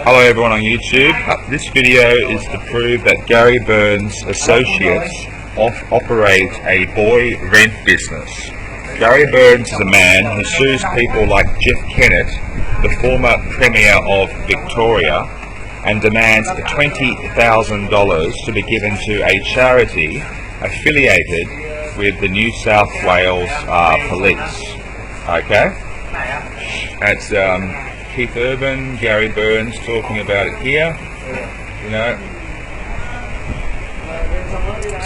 Hello everyone on YouTube. This video is to prove that Garry Burns Associates operate a boy rent business. Garry Burns is a man who sues people like Jeff Kennett, the former Premier of Victoria, and demands $20,000 to be given to a charity affiliated with the New South Wales Police. Okay? That's Keith Urban, Garry Burns talking about it here, you know.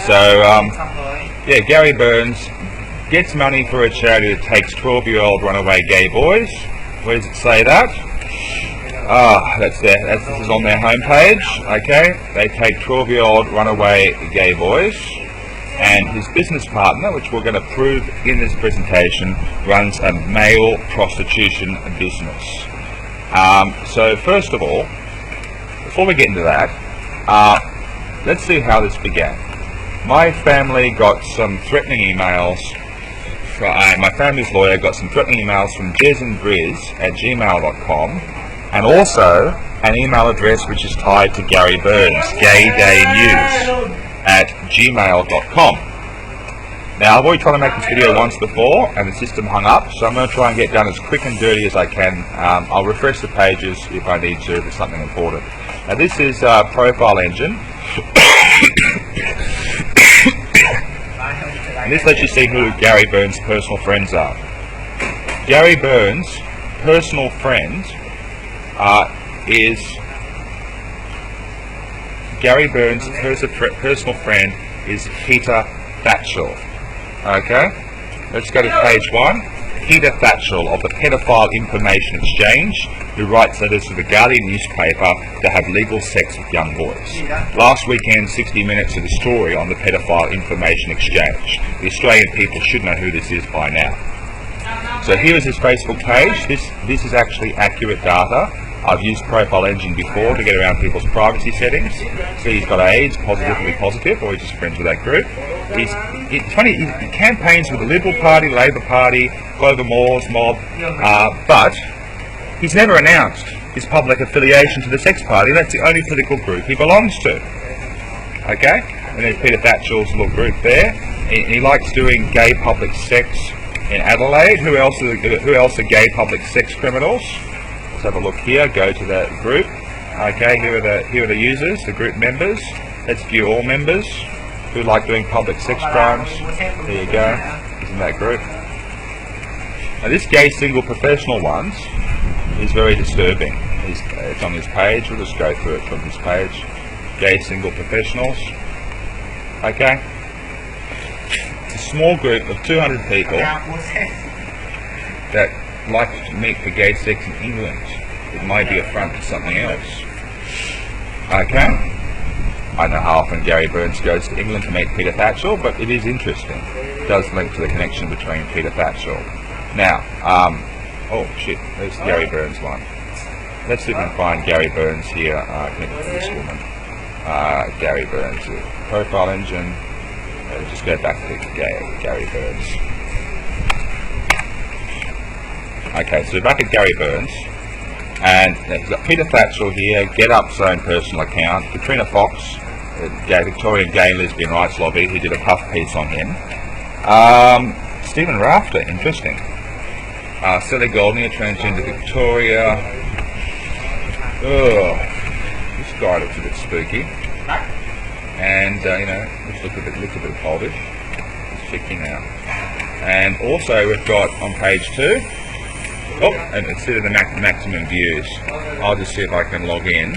So, yeah, Garry Burns gets money for a charity that takes 12-year-old runaway gay boys. Where does it say that? This is on their homepage, okay. They take 12-year-old runaway gay boys, and his business partner, which we're going to prove in this presentation, runs a male prostitution business. So first of all, before we get into that, let's see how this began. My family got some threatening emails, my family's lawyer got some threatening emails from jezandbriz@gmail.com, and also an email address which is tied to Garry Burns, gaydaynews@gmail.com. Now, I've already tried to make this video once before and the system hung up, so I'm going to try and get done as quick and dirty as I can. I'll refresh the pages if I need to, if there's something important. Now, this is Profile Engine. And this lets you see who Garry Burns' personal friends are. Garry Burns' personal friend personal friend is Peter Thatchell. Okay, let's go to page 1. Peter Thatchell of the Pedophile Information Exchange, who writes letters to the Guardian newspaper to have legal sex with young boys. Last weekend, 60 Minutes did a story on the Pedophile Information Exchange. The Australian people should know who this is by now. So here is his Facebook page. This is actually accurate data. I've used Profile Engine before to get around people's privacy settings. So he's got AIDS, positively positive, or he's just friends with that group. It's funny, he campaigns with the Liberal Party, Labor Party, Clover Moore's mob, but he's never announced his public affiliation to the Sex Party. That's the only political group he belongs to. Okay? And there's Peter Thatchell's little group there. He likes doing gay public sex in Adelaide. Who else are gay public sex criminals? Let's have a look here. Go to the group. Okay, here are the users, the group members. Let's view all members who like doing public sex crimes. There you go. He's in that group. Now this gay single professional ones is very disturbing. It's on his page. We'll just go through it from his page. Gay single professionals. Okay. It's a small group of 200 people that like to meet for gay sex in England. It might be a front to something else. Okay. I don't know how often Garry Burns goes to England to meet Peter Thatchell, but it is interesting. It does link to the connection between Peter Thatchell. Now, oh shit, there's the Garry Burns one. Let's see if we can find Garry Burns here, connected to this woman. Garry Burns, Profile Engine. Just go back to Garry Burns. Okay, so back at Garry Burns, and we've got Peter Thatchell here, Get Up's own personal account, Katrina Fox, Victorian Gay and Lesbian Rights Lobby, who did a puff piece on him, Stephen Rafter, interesting, Sally Golding, a transgender Victoria, this guy looks a bit spooky, and you know, looks a bit oldish, it's 50 now, and also we've got on page 2, and instead of the maximum views, I'll just see if I can log in.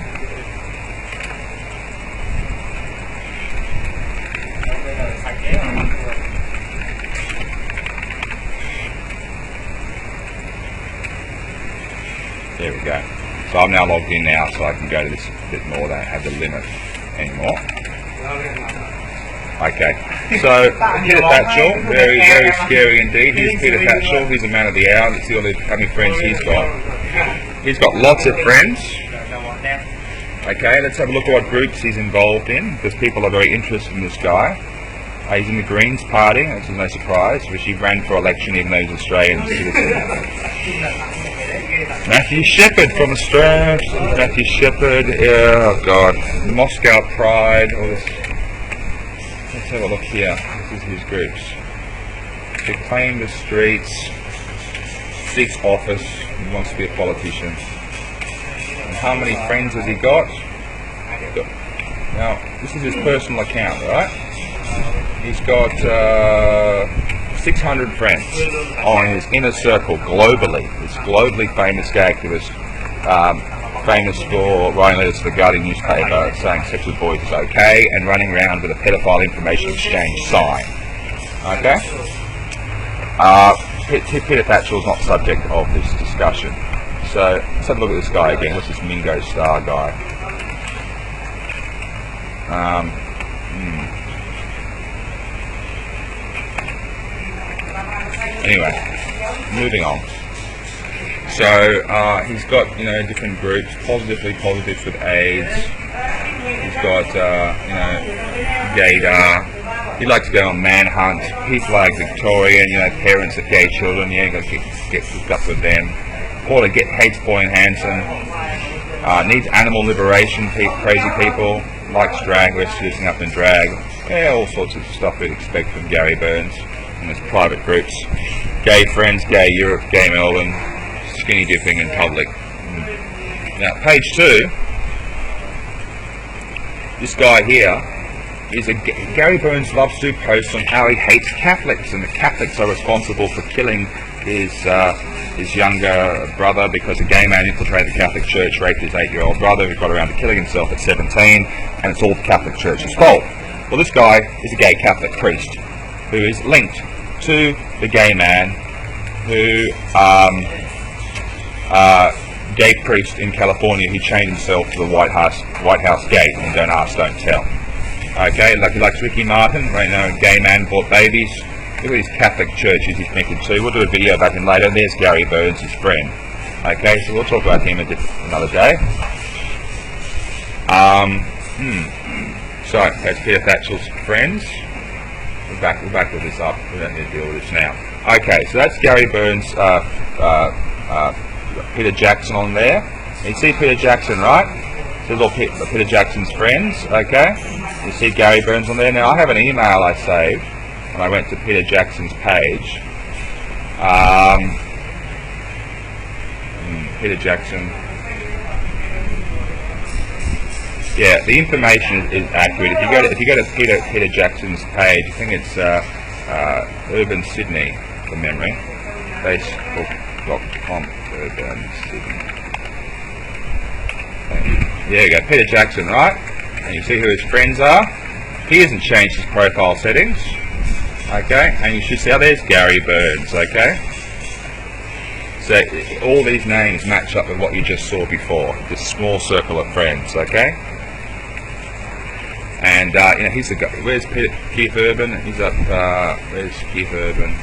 There we go. So I'm now logged in now, so I can go to this a bit more. I don't have the limit anymore. Okay, so Peter Thatchell, very, very scary indeed. Here's Peter Thatchell, he's a man of the hour. Let's see how many friends he's got. He's got lots of friends. Okay, let's have a look at what groups he's involved in, because people are very interested in this guy. He's in the Greens Party, which is no surprise, which he ran for election even though he's Australian citizen. Matthew Shepard from Australia. Matthew Shepard. Oh God. Moscow Pride. All this. Let's have a look here. This is his groups. Reclaim the streets. Seeks office. He wants to be a politician. And how many friends has he got? Now, this is his personal account, right? He's got 600 friends on his inner circle globally. This globally famous gay activist, famous for writing letters to the Guardian newspaper saying sex with boys is okay and running around with a pedophile information exchange sign. Okay? Peter Thatchell is not subject of this discussion. So let's have a look at this guy again. What's this Mingo Star guy? Anyway, moving on. So he's got different groups. Positives with AIDS. He's got gaydar. He likes to go on manhunt. People like Victorian, parents of gay children. Yeah, got to get hooked up with them. Paula hates Pauline Hanson. Needs animal liberation. Crazy people. Likes drag, rescuing up in drag. Yeah, all sorts of stuff we'd expect from Garry Burns and his private groups. Gay Friends, Gay Europe, Gay Melbourne, skinny dipping in public. Now, page 2. This guy here is Garry Burns loves to post on how he hates Catholics, and the Catholics are responsible for killing his younger brother because a gay man infiltrated the Catholic Church, raped his 8-year-old brother who got around to killing himself at 17, and it's all the Catholic Church's fault. Well, this guy is a gay Catholic priest who is linked to the gay man who, gay priest in California, he chained himself to the White House gate and don't ask, don't tell. Okay, like he likes Ricky Martin, right now, a gay man bought babies. Look at these Catholic churches he's connected to. We'll do a video about him later. There's Garry Burns, his friend. Okay, so we'll talk about him another day. So that's Peter Thatchell's friends. We're back with this up. We don't need to deal with this now. Okay, so that's Garry Burns. Peter Jackson on there. You see Peter Jackson, right? There's all Peter Jackson's friends. Okay. You see Garry Burns on there. Now I have an email I saved when I went to Peter Jackson's page. Peter Jackson. Yeah, the information is accurate. If you go to Peter Jackson's page, I think it's Urban Sydney from memory. Facebook.com Urban Sydney. There you go, Peter Jackson, right? And you see who his friends are. He hasn't changed his profile settings. Okay, and you should see how there's Garry Burns. Okay. So all these names match up with what you just saw before. This small circle of friends. Okay. And he's the guy. Where's Keith Urban? He's up. Where's Keith Urban?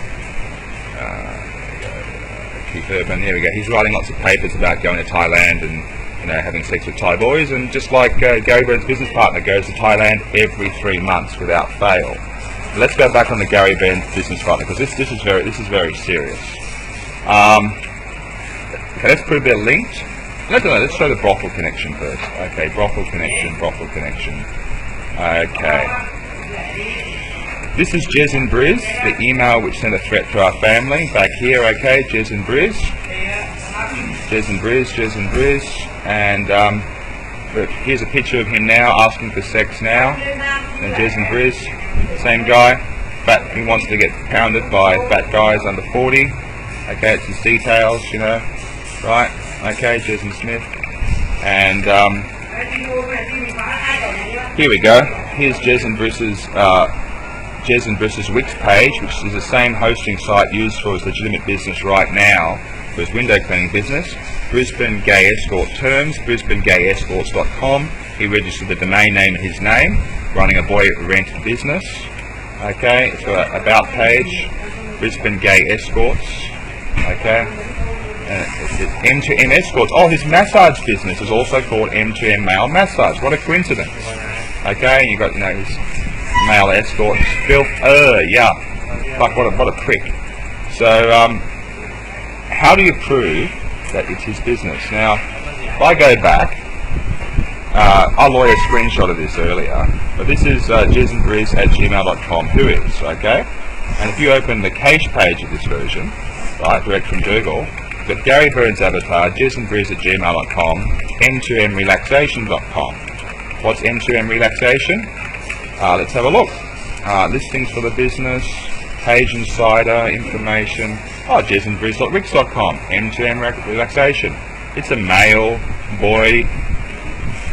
Keith Urban. Here we go. He's writing lots of papers about going to Thailand and having sex with Thai boys. And just like Garry Burns' business partner goes to Thailand every 3 months without fail. Let's go back on the Garry Burns business partner because this is very serious. Okay, let's put a bit of linked. Let's show the brothel connection first. Okay, brothel connection. Okay. This is Jez and Briz, the email which sent a threat to our family. Back here, okay, Jez and Briz. And look, here's a picture of him now, asking for sex now. And Jez and Briz, same guy. He wants to get pounded by fat guys under 40. Okay, it's his details, right? Okay, Jez and Smith. And here we go. Here's Jez and Briss's Wix page, which is the same hosting site used for his legitimate business right now, for his window cleaning business. Brisbane Gay Escort Terms, brisbanegayescorts.com. He registered the domain name in his name, running a boy rent business. Okay, it's got an about page, Brisbane Gay Escorts. Okay. It's M2M Escorts. Oh, his massage business is also called M2M Male Massage. What a coincidence. Okay, and you've got, his male escorts. Filth. Yeah. Fuck, what a prick. So, how do you prove that it's his business. Now, if I go back, I lawyer a screenshot of this earlier, but this is jezandbriz@gmail.com, who is, okay? And if you open the cache page of this version, right, direct from Google, you've got Garry Burns avatar, jezandbriz@gmail.com, m2mrelaxation.com. What's m2m relaxation? Let's have a look. Listings for the business, page insider, information. Oh, jezandbriz.wix.com, m2m relaxation. It's a male, boy,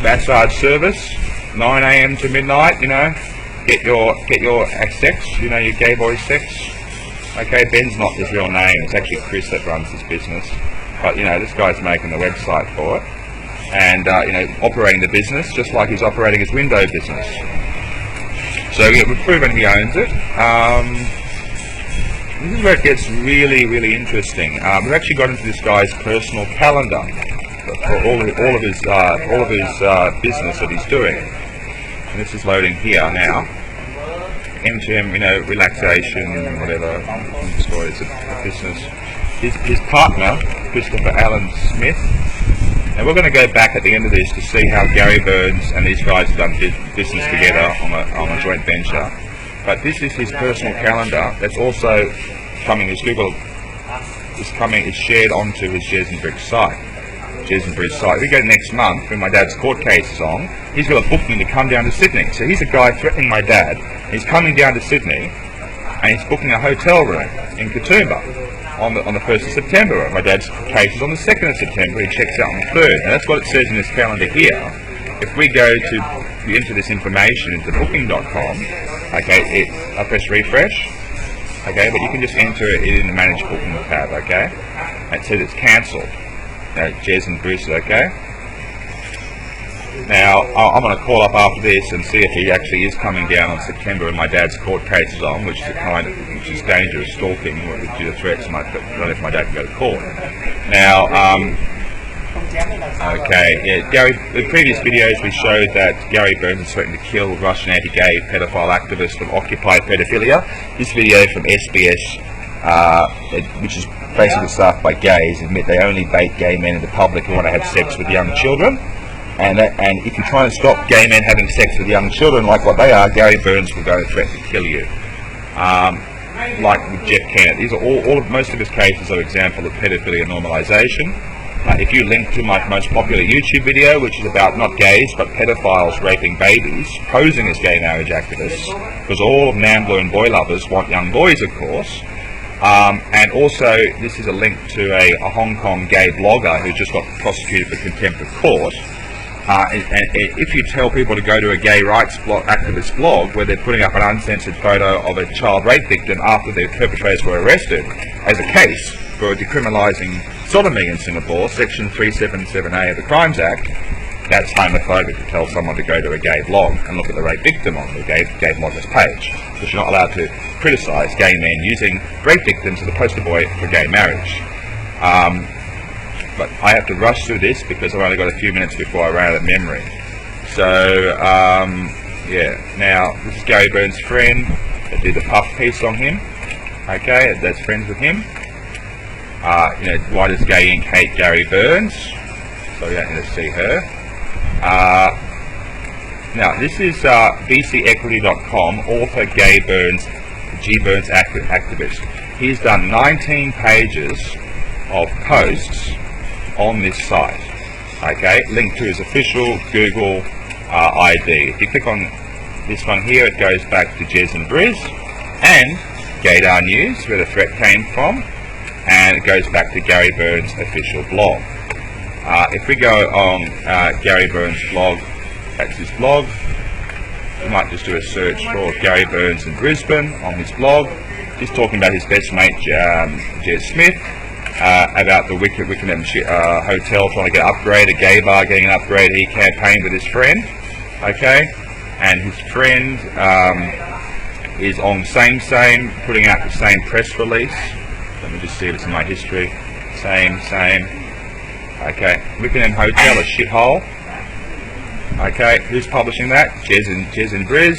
massage service, 9 a.m. to midnight, you know. Get your sex, you know, your gay boy sex. Okay, Ben's not his real name, it's actually Chris that runs this business. But, you know, this guy's making the website for it. And, you know, operating the business just like he's operating his window business. So yeah, we've proven he owns it. This is where it gets really, really interesting. We've actually got into this guy's personal calendar for all of his business that he's doing. And this is loading here now. M2M, you know, relaxation, whatever. It's a business. His partner, Christopher Allen Smith. And we're going to go back at the end of this to see how Garry Burns and these guys have done business together on a joint venture. But this is his personal calendar. That's also coming. His Google is coming. It's shared onto his Jez and Briz site. If we go next month when my dad's court case is on, he's got a booking to come down to Sydney. So he's a guy threatening my dad. He's coming down to Sydney, and he's booking a hotel room in Katoomba on the 1st of September. My dad's case is on the 2nd of September. He checks out on the 3rd. Now that's what it says in this calendar here. If we go to enter this information into booking.com, okay, I press refresh, okay, but you can just enter it in the manage booking tab, okay. It says it's cancelled. Jez and Briz, okay. Now I'm going to call up after this and see if he actually is coming down on September and my dad's court case is on, which is dangerous stalking due to threats. I don't know if my dad can go to court. Now, okay, yeah, in previous videos we showed that Garry Burns is threatening to kill Russian anti-gay pedophile activist of Occupy Pedophilia. This video from SBS, which is basically staffed by gays, admit they only bait gay men in the public who want to have sex with young children. And if you try and stop gay men having sex with young children like what they are, Garry Burns will go and threaten to kill you. Like with Jeff Kennett. These are most of his cases are example of pedophilia normalisation. If you link to my most popular YouTube video, which is about not gays but pedophiles raping babies, posing as gay marriage activists, because all of NAMBLA and boy lovers want young boys, of course. And also, this is a link to a Hong Kong gay blogger who just got prosecuted for contempt of court. And if you tell people to go to a gay rights activist blog where they're putting up an uncensored photo of a child rape victim after their perpetrators were arrested, as a case for decriminalising sodomy in Singapore, Section 377A of the Crimes Act, that's homophobic to tell someone to go to a gay blog and look at the rape victim on the gay blogger's page, because you're not allowed to criticise gay men using rape victims as a poster boy for gay marriage. But I have to rush through this because I've only got a few minutes before I run out of memory. So, yeah, now this is Garry Burns' friend that did the puff piece on him. Okay, that's friends with him. You know, why does Gay Inc. hate Garry Burns? So we don't need to see her. Now, this is bcequity.com, author Garry Burns, G. Burns activist. He's done 19 pages of posts on this site, okay, linked to his official Google ID. If you click on this one here, it goes back to Jez and Briz and Gaydar News, where the threat came from, and it goes back to Garry Burns' official blog. If we go on Garry Burns' blog, that's his blog. We might just do a search for Garry Burns in Brisbane on his blog. He's talking about his best mate, Jez Smith, about the Wickenham hotel trying to get an upgrade, a gay bar getting an upgrade. He campaigned with his friend, okay, and his friend is on same, putting out the same press release. Let me just see if it's in my history. Same, okay, Wickenham hotel, a shithole. Okay, who's publishing that? Jez and Briz,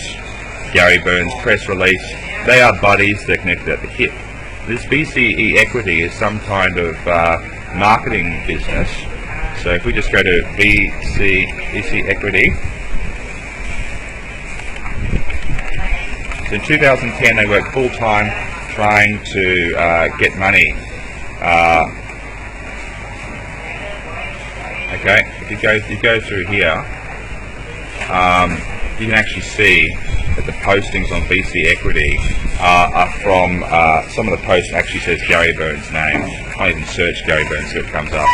Garry Burns press release. They are buddies, they're connected at the hip. This BCE Equity is some kind of marketing business. So if we just go to VC Equity, so in 2010 they worked full time trying to get money. Okay, if you go through here, you can actually see that the postings on VC Equity are from, some of the posts actually says Garry Burns' name. I can't even search Garry Burns so it comes up.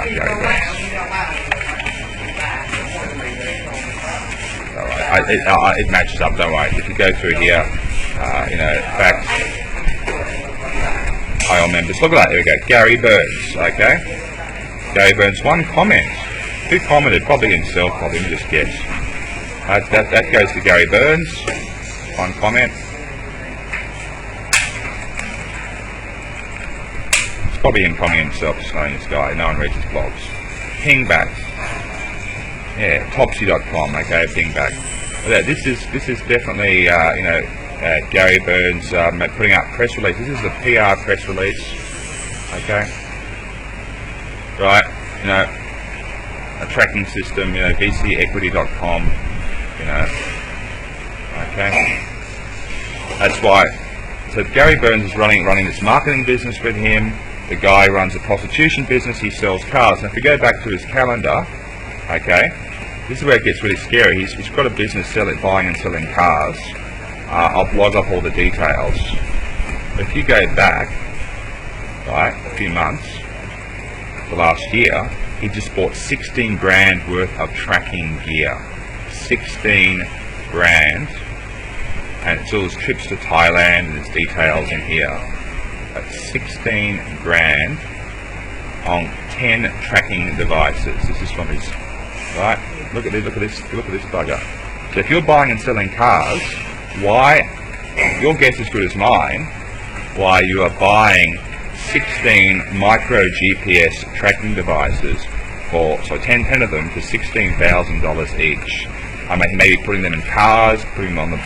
Garry Burns. Alright, it matches up, don't worry. If you go through here, facts, IL members, look at that, there we go, Garry Burns, okay? Garry Burns, one comment. Who commented? Probably himself, probably, let me just guess. That goes to Garry Burns, one comment. It's probably him commenting himself, just knowing this guy, no one reads his blogs. Ping back. Yeah, topsy.com, okay, ping back. This is definitely, Garry Burns putting out press release. This is a PR press release, okay? Right, a tracking system, VCEquity.com, okay? That's why. So Garry Burns is running this marketing business with him. The guy runs a prostitution business. He sells cars. And if we go back to his calendar, okay, this is where it gets really scary. He's got a business buying and selling cars. I'll blog up all the details. But if you go back, right, a few months, the last year, he just bought 16 grand worth of tracking gear. 16 grand. And it's all his trips to Thailand and his details in here. That's 16 grand on 10 tracking devices. This is from his, right? Look at this bugger. So if you're buying and selling cars, why, your guess is as good as mine, why you are buying 16 micro GPS tracking devices for, so 10 of them for $16,000 each. I mean, maybe putting them in cars, putting them on the,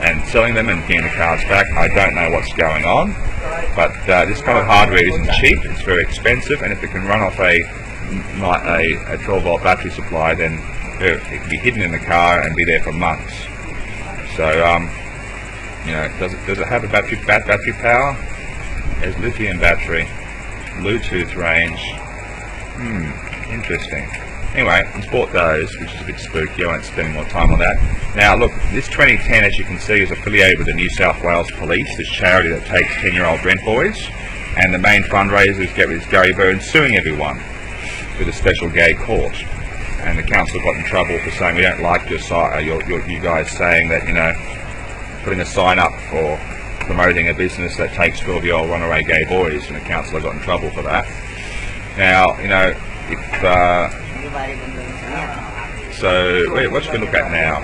and selling them and getting the cars back. I don't know what's going on, but this kind of hardware isn't cheap. It's very expensive, and if it can run off a 12-volt battery supply, then it can be hidden in the car and be there for months. So, does it have a battery power? There's lithium battery, Bluetooth range. Interesting. Anyway, he's bought those, which is a bit spooky. I won't spend more time on that. Now, look, this 2010, as you can see, is affiliated with the New South Wales Police, this charity that takes 10-year-old rent boys. And the main fundraiser is Garry Burns suing everyone with a special gay court. And the council got in trouble for saying, we don't like you guys saying that, putting a sign up for promoting a business that takes 12-year-old runaway gay boys, and the council got in trouble for that. Now, if so what should we look at now?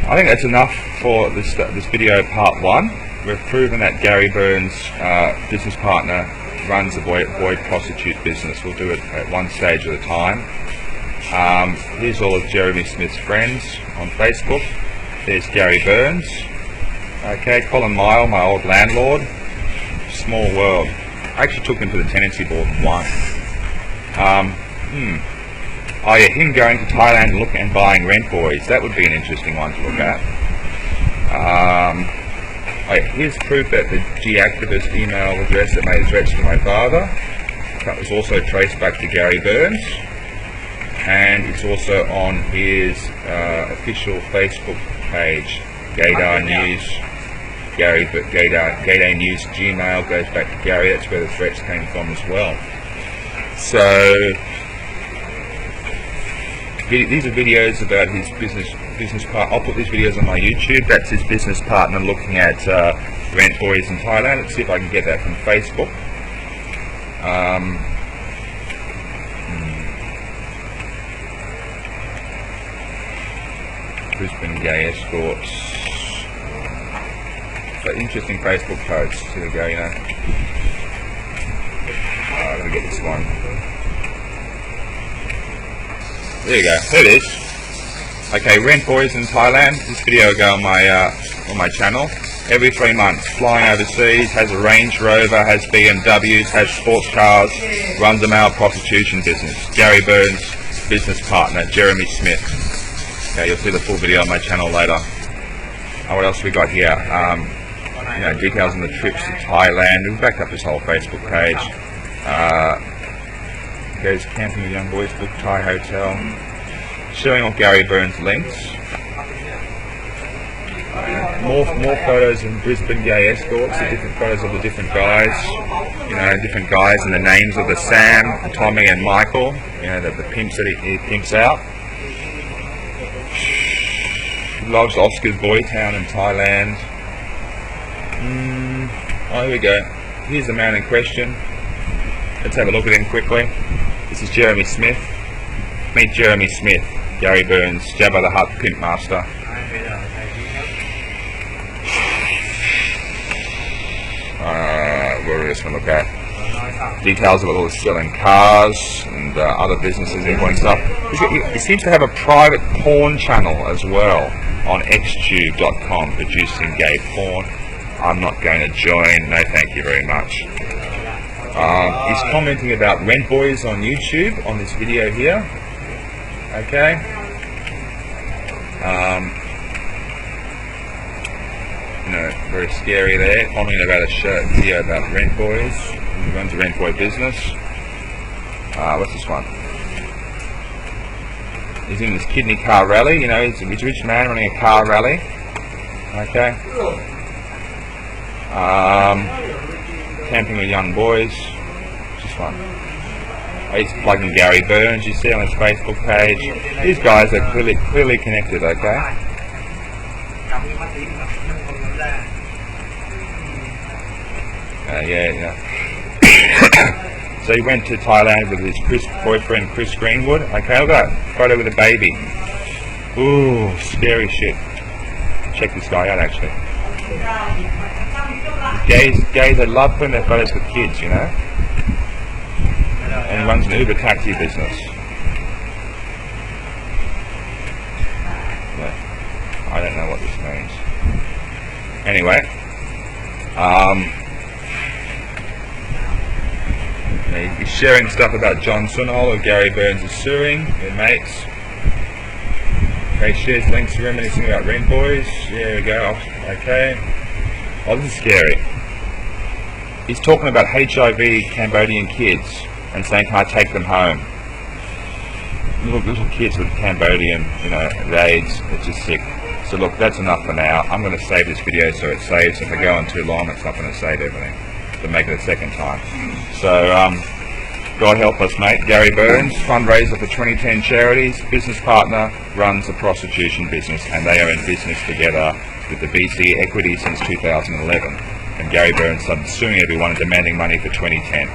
I think that's enough for this video part 1. We've proven that Garry Burns' business partner runs a boy prostitute business. We'll do it at one stage at a time. Here's all of Jeremy Smith's friends on Facebook. There's Garry Burns. Okay, Colin Mile, my old landlord. Small world. I actually took him to the tenancy board and won. Oh yeah, him going to Thailand and buying rent boys. That would be an interesting one to look at. Oh yeah, here's proof that the G activist email address that made threats to my father. That was also traced back to Garry Burns. And it's also on his official Facebook page, Gaydar News. Gaydar News Gmail goes back to Garry. That's where the threats came from as well. So these are videos about his business part. I'll put these videos on my YouTube. That's his business partner looking at rent boys in Thailand. Let's see if I can get that from Facebook. Brisbane gay escorts. So interesting Facebook posts. Here we go. Let me get this one. There you go. There it is. Okay, rent boys in Thailand. This video will go on my channel. every 3 months, flying overseas, has a Range Rover, has BMWs, has sports cars, runs a male prostitution business. Garry Burns, business partner, Jeremy Smith. Okay, you'll see the full video on my channel later. What else have we got here? Details on the trips to Thailand. We've backed up this whole Facebook page. Goes camping with young boys, book Thai hotel. Showing off Garry Burns links. More photos of Brisbane gay escorts, the different photos of the different guys, different guys and the names of the Sam, Tommy and Michael, the pimps that he pimps out. Loves Oscar's Boytown in Thailand. Oh, here we go. Here's the man in question. Let's have a look at him quickly. This is Jeremy Smith. Meet Jeremy Smith, Garry Burns, Jabba the Hutt pimp master. What do we just want to look at? Details of it all, selling cars and other businesses, importing stuff. He seems to have a private porn channel as well on xtube.com, producing gay porn. I'm not going to join, no thank you very much. He's commenting about Rent Boys on YouTube on this video here. Okay. Very scary there. Commenting about a video about Rent Boys. He runs a Rent Boy business. What's this one? He's in this kidney car rally. He's a rich man running a car rally. Okay. Camping with young boys. What's this one? He's plugging Garry Burns, you see on his Facebook page. These guys are clearly connected, okay? So he went to Thailand with his boyfriend Chris Greenwood. Okay, look at that photo with a baby. Ooh, scary shit. Check this guy out actually. Gays that love putting their photos with kids, And he runs an Uber taxi business. I don't know what this means. Anyway, he's sharing stuff about John Sunol, who Garry Burns is suing, their mates. Okay, shares links reminiscing about Rent Boys. There we go. Okay. Oh, this is scary. He's talking about HIV Cambodian kids and saying, can I take them home? Little kids with Cambodian, AIDS. It's just sick. So look, that's enough for now. I'm going to save this video so it saves. If I go on too long, it's not going to save everything. To make it a second time. So, God help us, mate. Garry Burns, fundraiser for 2010 charities, business partner, runs a prostitution business, and they are in business together with the BC Equity since 2011. And Garry Burns started suing everyone and demanding money for 2010.